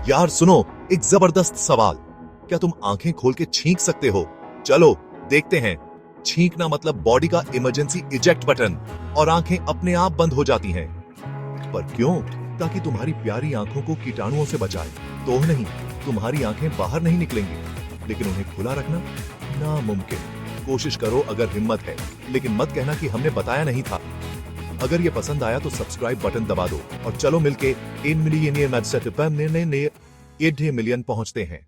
यार सुनो, एक जबरदस्त सवाल। क्या तुम आंखें खोल के छींक सकते हो? चलो देखते हैं। छींकना मतलब बॉडी का इमरजेंसी इजेक्ट बटन, और आंखें अपने आप बंद हो जाती हैं। पर क्यों? ताकि तुम्हारी प्यारी आंखों को कीटाणुओं से बचाए। तो नहीं, तुम्हारी आंखें बाहर नहीं निकलेंगी, लेकिन उन्हें खुला रखना नामुमकिन। कोशिश करो अगर हिम्मत है, लेकिन मत कहना कि हमने बताया नहीं था। अगर ये पसंद आया तो सब्सक्राइब बटन दबा दो और चलो मिलके 1 मिलियन पहुंचते हैं।